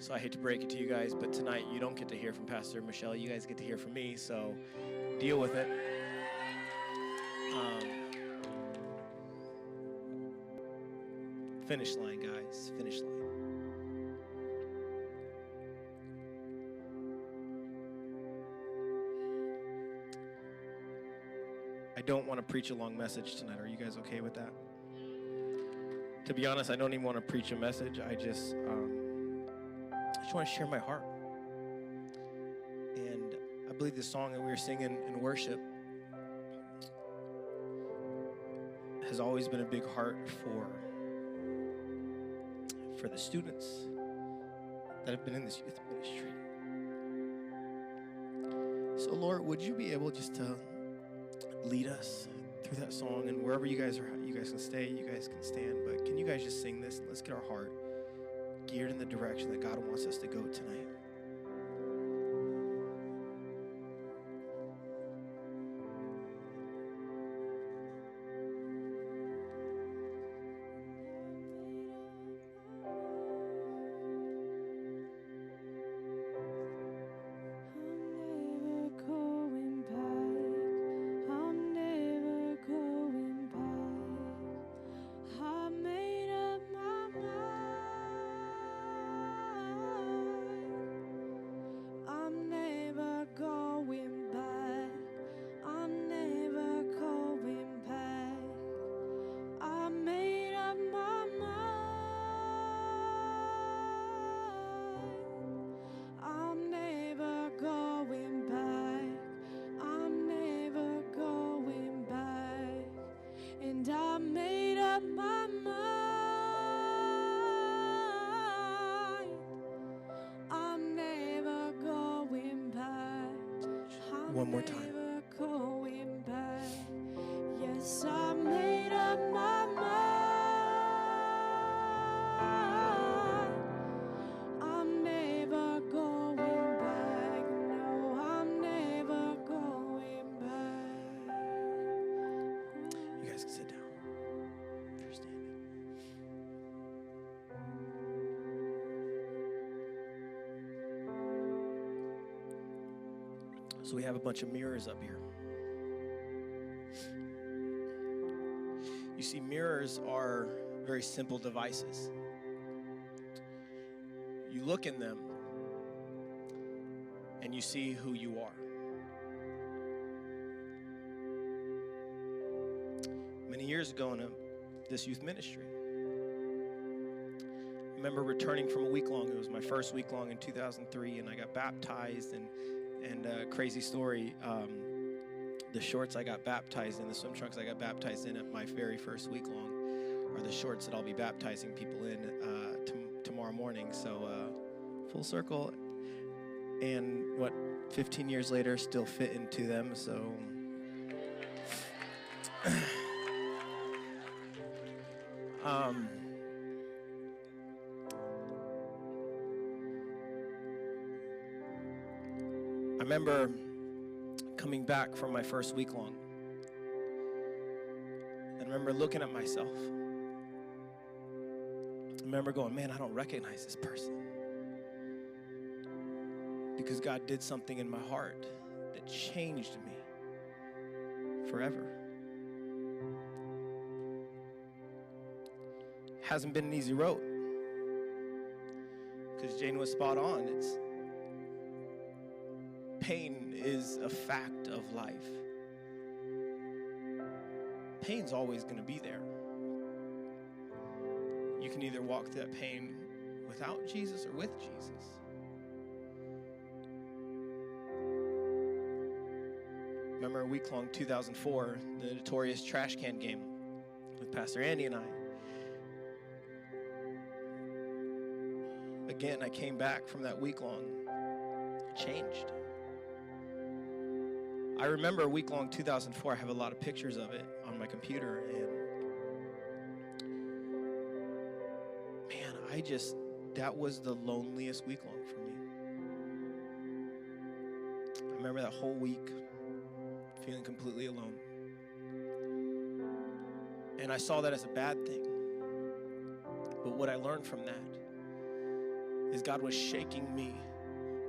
So I hate to break it to you guys, but tonight you don't get to hear from Pastor Michelle. You guys get to hear from me, so deal with it. Finish line, guys. Finish line. I don't want to preach a long message tonight. Are you guys okay with that? To be honest, I don't even want to preach a message. I just want to share my heart. And I believe the song that we were singing in worship has always been a big heart for the students that have been in this youth ministry. So Lord, would you be able just to lead us through that song, and wherever you guys are, you guys can stay, you guys can stand, but can you guys just sing this? Let's get our heart geared in the direction that God wants us to go tonight. One more time. Yes, I made up my mind. I'm never going back. No, I'm never going back. You guys can sit down if you're standing. So we have a bunch of mirrors up here. You see, mirrors are very simple devices. You look in them and you see who you are. Many years ago in this youth ministry, I remember returning from a week-long. It was my first week-long in 2003, and I got baptized, and crazy story, the shorts I got baptized in, the swim trunks I got baptized in at my very first week-long are the shorts that I'll be baptizing people in tomorrow morning. So full circle, and 15 years later, still fit into them. So I remember coming back from my first week long, and I remember looking at myself. I remember going, man, I don't recognize this person, because God did something in my heart that changed me forever. Hasn't been an easy road, because Jane was spot on. Pain is a fact of life. Pain's always going to be there. You can either walk through that pain without Jesus or with Jesus. Remember a week-long 2004, the notorious trash can game with Pastor Andy and I. Again, I came back from that week-long changed. I remember a week-long 2004. I have a lot of pictures of it on my computer, and man, that was the loneliest week-long for me. I remember that whole week feeling completely alone. And I saw that as a bad thing. But what I learned from that is God was shaking me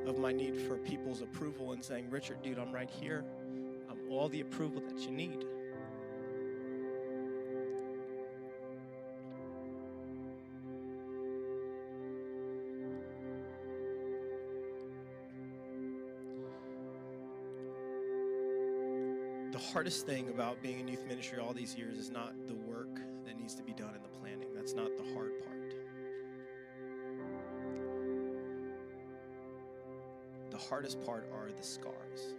of my need for people's approval and saying, Richard, dude, I'm right here. I'm all the approval that you need. The hardest thing about being in youth ministry all these years is not the work that needs to be done in the planning. That's not the hard part. The hardest part are the scars.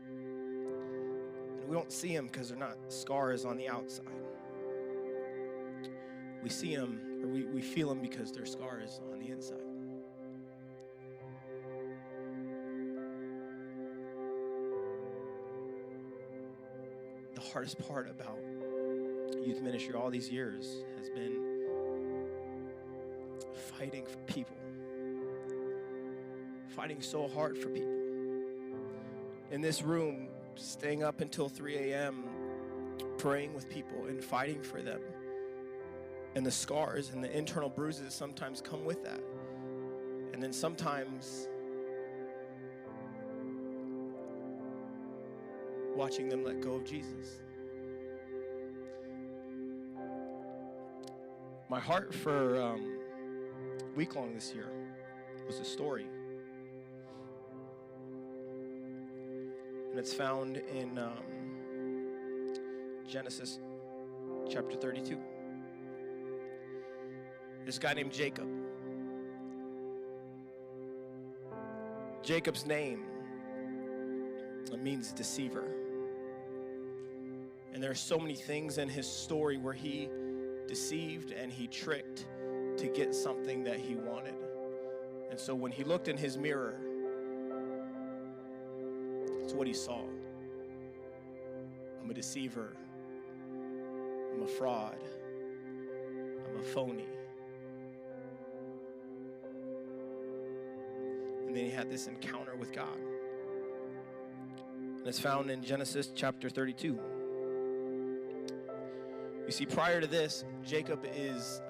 And we don't see them because they're not scars on the outside. We see them, or we feel them because they're scars on the inside. The hardest part about youth ministry all these years has been fighting for people. Fighting so hard for people. In this room, staying up until 3 a.m., praying with people and fighting for them. And the scars and the internal bruises sometimes come with that. And then sometimes watching them let go of Jesus. My heart for Weeklong this year was a story. And it's found in Genesis chapter 32. This guy named Jacob. Jacob's name means deceiver. And there are so many things in his story where he deceived and he tricked to get something that he wanted. And so when he looked in his mirror, it's what he saw. I'm a deceiver. I'm a fraud. I'm a phony. And then he had this encounter with God. And it's found in Genesis chapter 32. You see, prior to this, Jacob is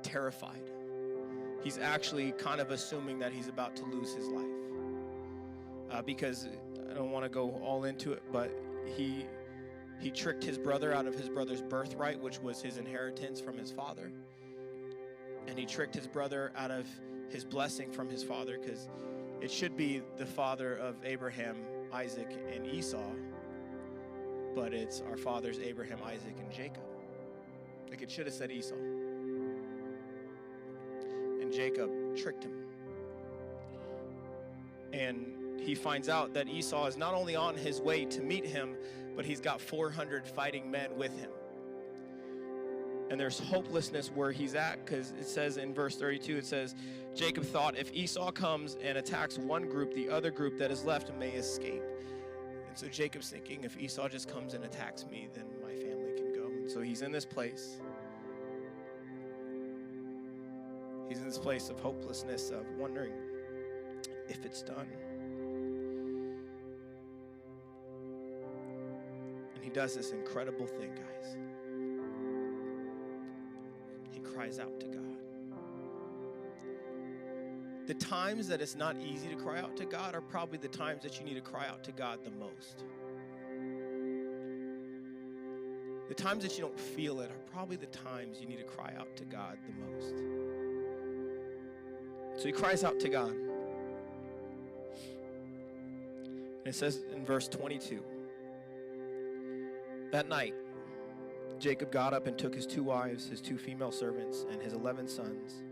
terrified. He's actually kind of assuming that he's about to lose his life. Because I don't want to go all into it, but he tricked his brother out of his brother's birthright, which was his inheritance from his father. And he tricked his brother out of his blessing from his father, because it should be the father of Abraham, Isaac, and Esau, but it's our fathers Abraham, Isaac, and Jacob. Like it should have said Esau. And Jacob tricked him. And he finds out that Esau is not only on his way to meet him, but he's got 400 fighting men with him. And there's hopelessness where he's at, because it says in verse 32, it says, Jacob thought, if Esau comes and attacks one group, the other group that is left may escape. And so Jacob's thinking, if Esau just comes and attacks me, then my family can go. And so he's in this place. He's in this place of hopelessness, of wondering if it's done. And he does this incredible thing, guys. He cries out to God. The times that it's not easy to cry out to God are probably the times that you need to cry out to God the most. The times that you don't feel it are probably the times you need to cry out to God the most. So he cries out to God. And it says in verse 22, that night, Jacob got up and took his 2 wives, his 2 female servants, and his 11 sons,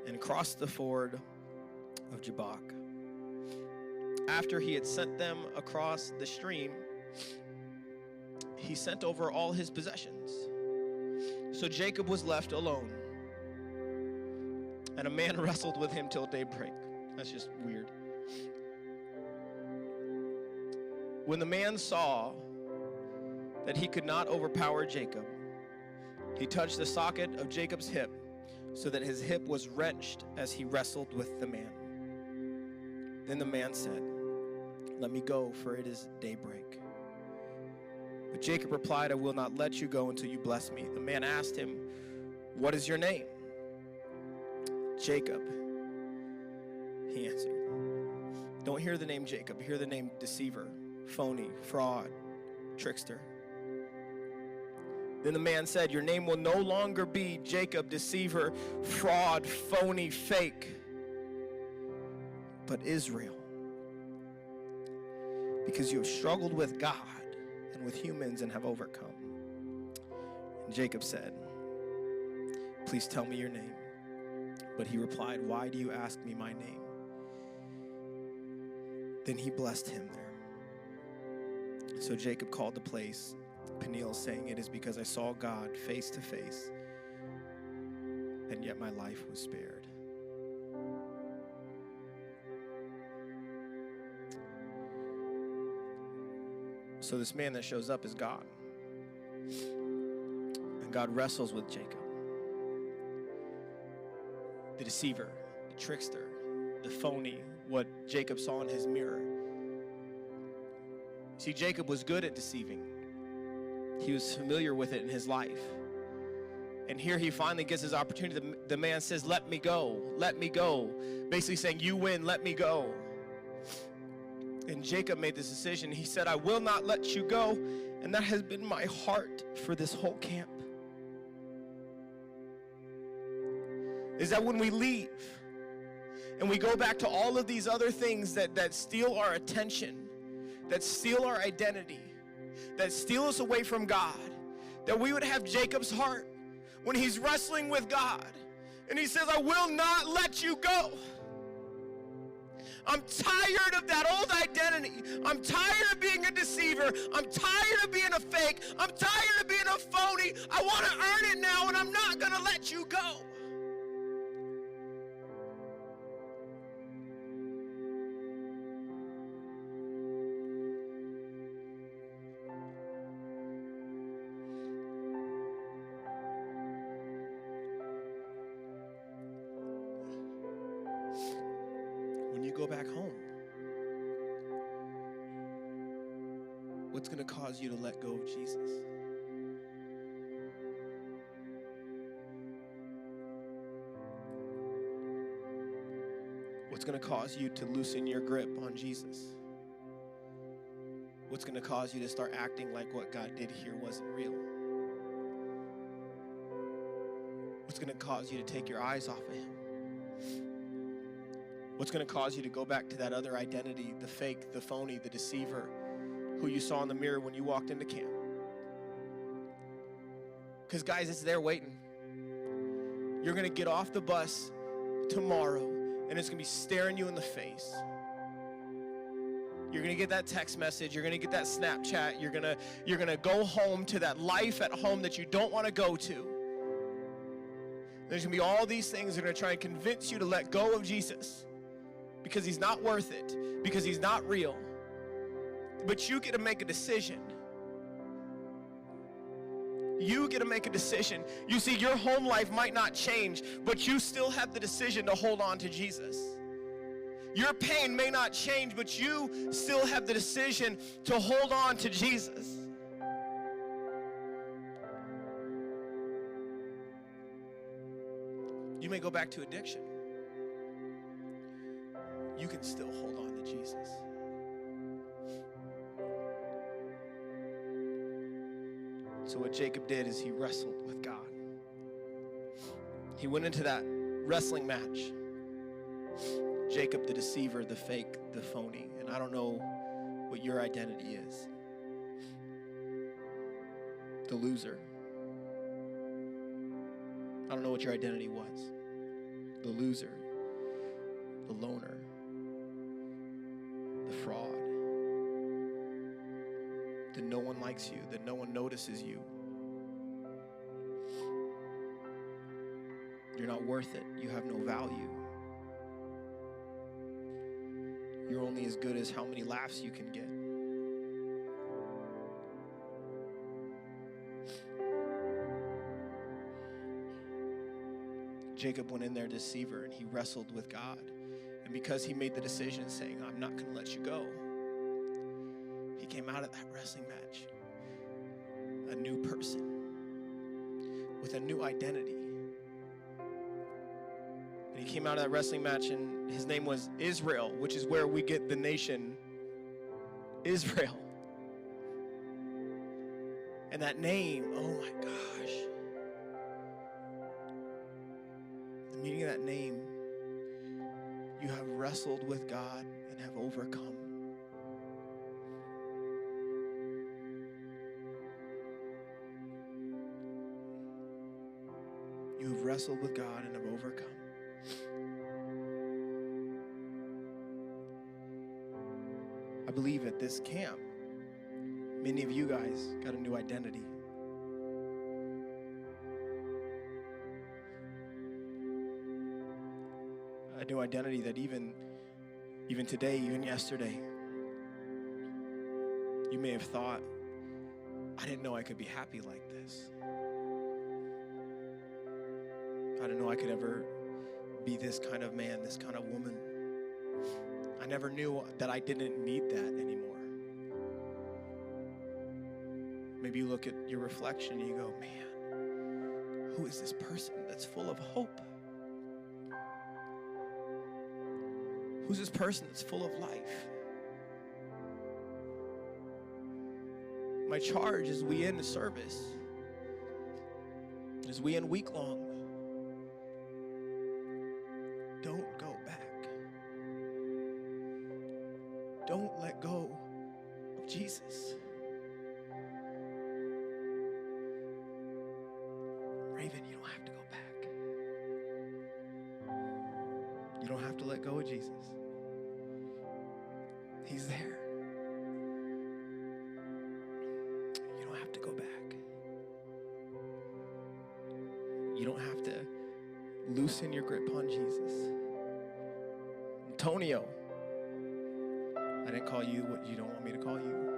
and crossed the ford of Jabbok. After he had sent them across the stream, he sent over all his possessions. So Jacob was left alone, and a man wrestled with him till daybreak. That's just weird. When the man saw that he could not overpower Jacob, he touched the socket of Jacob's hip, so that his hip was wrenched as he wrestled with the man. Then the man said, let me go, for it is daybreak. But Jacob replied, I will not let you go until you bless me. The man asked him, what is your name? Jacob, he answered. Don't hear the name Jacob. Hear the name deceiver, phony, fraud, trickster. Then the man said, your name will no longer be Jacob, deceiver, fraud, phony, fake, but Israel. Because you have struggled with God and with humans and have overcome. And Jacob said, please tell me your name. But he replied, why do you ask me my name? Then he blessed him there. So Jacob called the place Peniel, saying, it is because I saw God face to face, and yet my life was spared. So this man that shows up is God. And God wrestles with Jacob. The deceiver, the trickster, the phony, what Jacob saw in his mirror. See, Jacob was good at deceiving. He was familiar with it in his life. And here he finally gets his opportunity. The man says, let me go, let me go. Basically saying, you win, let me go. And Jacob made this decision. He said, I will not let you go. And that has been my heart for this whole camp. Is that when we leave and we go back to all of these other things that steal our attention, that steal our identity, that steal us away from God, that we would have Jacob's heart when he's wrestling with God. And he says, I will not let you go. I'm tired of that old identity. I'm tired of being a deceiver. I'm tired of being a fake. I'm tired of being a phony. I want to earn it now, and I'm not going to let you go. When you go back home, what's going to cause you to let go of Jesus? What's going to cause you to loosen your grip on Jesus? What's going to cause you to start acting like what God did here wasn't real? What's going to cause you to take your eyes off of him? What's going to cause you to go back to that other identity, the fake, the phony, the deceiver, who you saw in the mirror when you walked into camp? Because guys, it's there waiting. You're going to get off the bus tomorrow, and it's going to be staring you in the face. You're going to get that text message. You're going to get that Snapchat. You're going to go home to that life at home that you don't want to go to. There's going to be all these things that are going to try and convince you to let go of Jesus. Because he's not worth it, because he's not real. But you get to make a decision. You get to make a decision. You see, your home life might not change, but you still have the decision to hold on to Jesus. Your pain may not change, but you still have the decision to hold on to Jesus. You may go back to addiction. You can still hold on to Jesus. So what Jacob did is he wrestled with God. He went into that wrestling match. Jacob, the deceiver, the fake, the phony. And I don't know what your identity is. The loser. I don't know what your identity was. The loser. The loner. The fraud, that no one likes you, that no one notices you. You're not worth it. You have no value. You're only as good as how many laughs you can get. Jacob went in there deceiver, and he wrestled with God. And because he made the decision saying, I'm not going to let you go, he came out of that wrestling match a new person with a new identity. And he came out of that wrestling match, and his name was Israel, which is where we get the nation Israel. And that name, oh my gosh. The meaning of that name, you have wrestled with God and have overcome. You have wrestled with God and have overcome. I believe at this camp, many of you guys got a new identity. A new identity that even today, even yesterday, you may have thought, I didn't know I could be happy like this. I didn't know I could ever be this kind of man, this kind of woman. I never knew that I didn't need that anymore. Maybe you look at your reflection and you go, man, who is this person that's full of hope? Who's this person that's full of life? My charge as we end the service, as we end Weeklong, don't go back. Don't let go of Jesus. Raven, you don't have to go back. You don't have to let go of Jesus. He's there. You don't have to go back. You don't have to loosen your grip on Jesus. Antonio, I didn't call you what you don't want me to call you.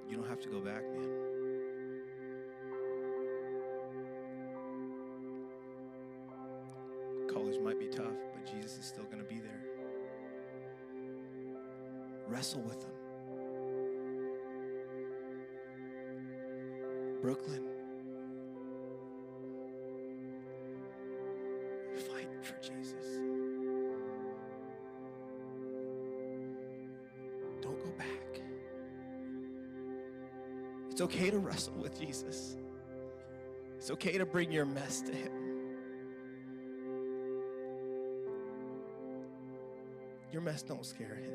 You don't have to go back, man. College might be tough, but Jesus is still going to be there. Wrestle with him. Brooklyn, fight for Jesus. Don't go back. It's okay to wrestle with Jesus. It's okay to bring your mess to him. Your mess don't scare him.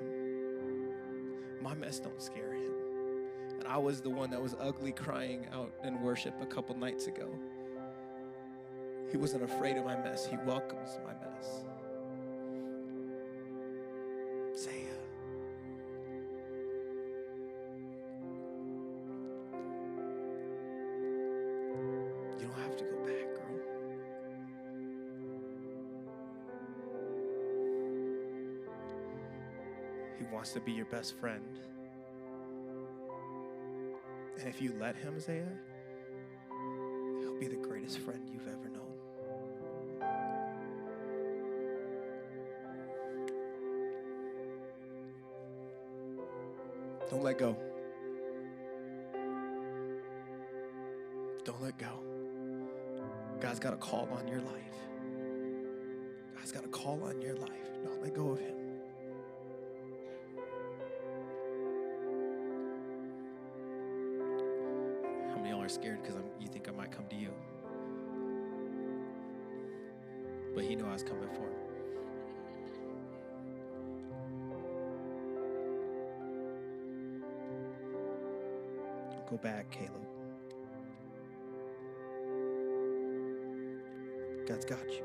My mess don't scare him. And I was the one that was ugly crying out in worship a couple nights ago. He wasn't afraid of my mess. He welcomes my mess. Zaya. You don't have to go back, girl. He wants to be your best friend. And if you let him, Zaya, he'll be the greatest friend you've ever known. Don't let go. Don't let go. God's got a call on your life. God's got a call on your life. Don't let go of him. How many of y'all are scared because you think I might come to you? But he knew I was coming for him. Don't go back, Caleb. God's got you.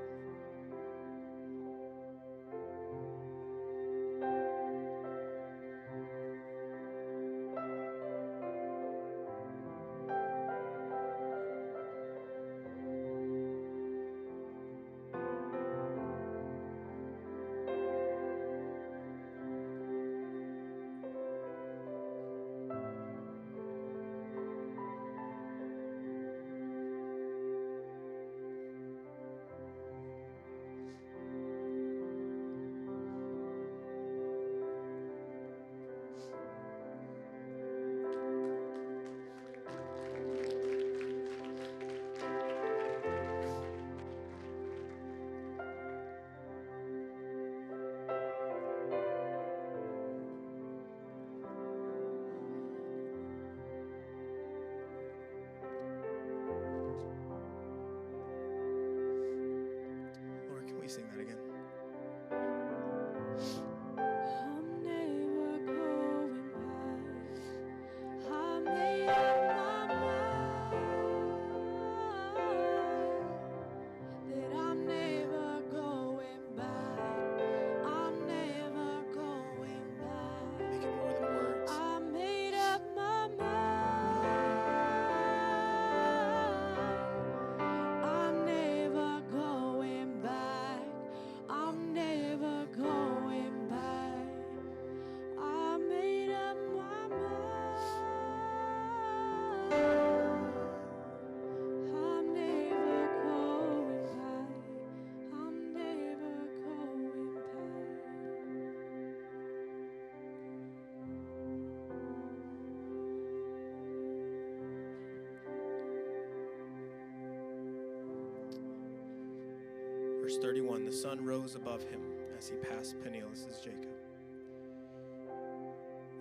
Verse 31, the sun rose above him as he passed Peniel. This is Jacob.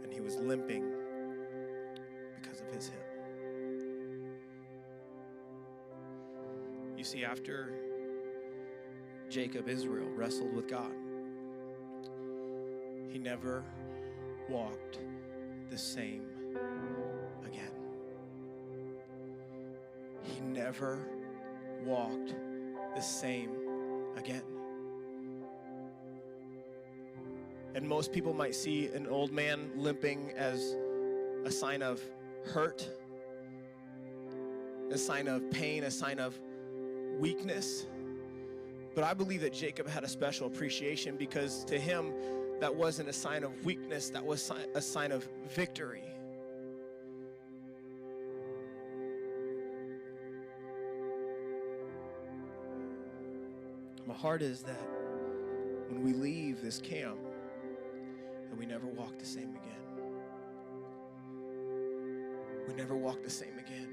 And he was limping because of his hip. You see, after Jacob, Israel, wrestled with God, he never walked the same again. He never walked the same again. And most people might see an old man limping as a sign of hurt, a sign of pain, a sign of weakness. But I believe that Jacob had a special appreciation, because to him, that wasn't a sign of weakness, that was a sign of victory. My heart is that when we leave this camp, that we never walk the same again. We never walk the same again.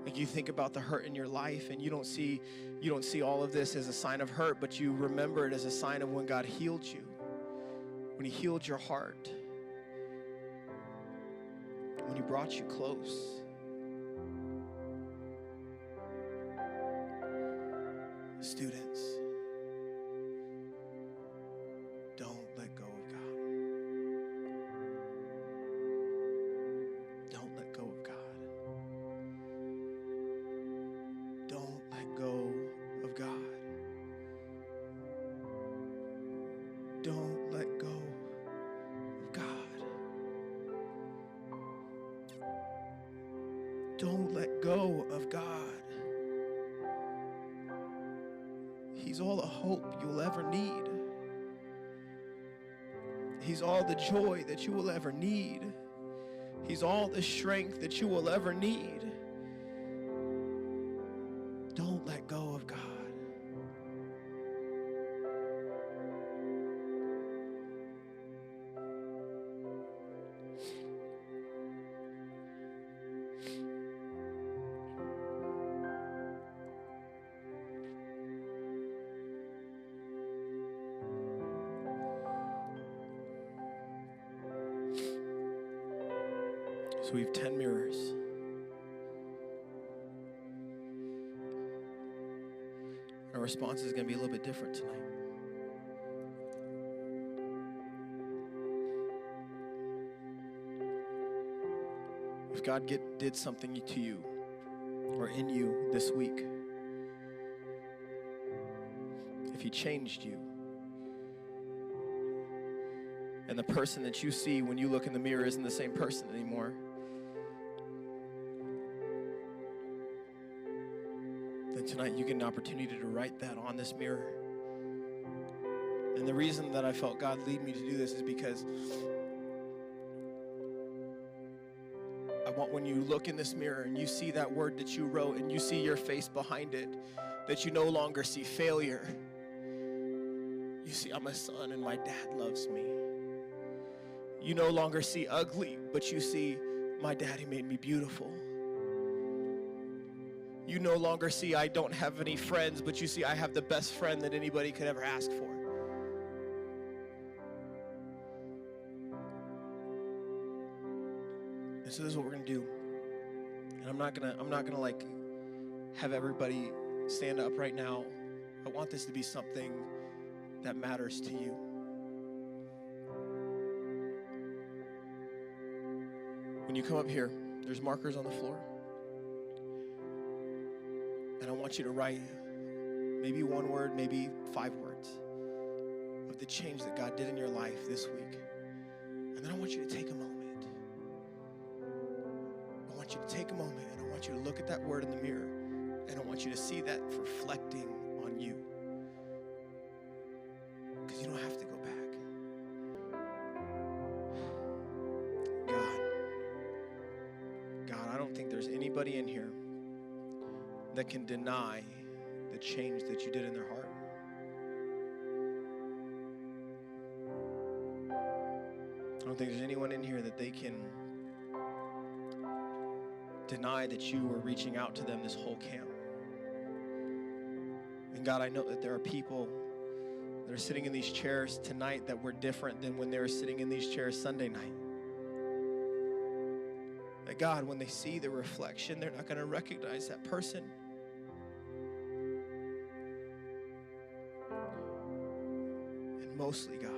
Like, you think about the hurt in your life, and you don't see all of this as a sign of hurt, but you remember it as a sign of when God healed you, when he healed your heart, when he brought you close. Students, don't let go of God. Don't let go of God. Don't let go of God. Don't let go of God. Don't let go of God. He's all the hope you'll ever need. He's all the joy that you will ever need. He's all the strength that you will ever need. Don't let go of God. So we have 10 mirrors. Our response is going to be a little bit different tonight. If God did something to you or in you this week, if he changed you, and the person that you see when you look in the mirror isn't the same person anymore, then tonight you get an opportunity to write that on this mirror. And the reason that I felt God lead me to do this is because I want, when you look in this mirror and you see that word that you wrote and you see your face behind it, that you no longer see failure. You see, I'm a son and my dad loves me. You no longer see ugly, but you see, my daddy made me beautiful. You no longer see, I don't have any friends, but you see, I have the best friend that anybody could ever ask for. And so this is what we're gonna do. And I'm not gonna like have everybody stand up right now. I want this to be something that matters to you. When you come up here, there's markers on the floor. And I want you to write maybe one word, maybe 5 words of the change that God did in your life this week. And then I want you to take a moment. I want you to take a moment, and I want you to look at that word in the mirror, and I want you to see that reflecting on you. Because you don't have to go back. God, I don't think there's anybody in here that can deny the change that you did in their heart. I don't think there's anyone in here that they can deny that you were reaching out to them this whole camp. And God, I know that there are people that are sitting in these chairs tonight that were different than when they were sitting in these chairs Sunday night. That God, when they see the reflection, they're not going to recognize that person. And mostly, God,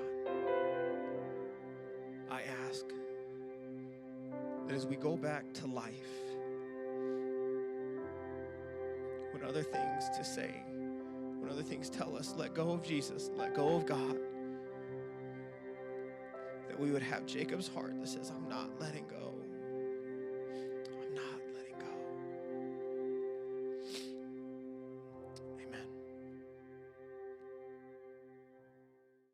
I ask that as we go back to life, when other things to say, when other things tell us, let go of Jesus, let go of God, that we would have Jacob's heart that says, I'm not letting go.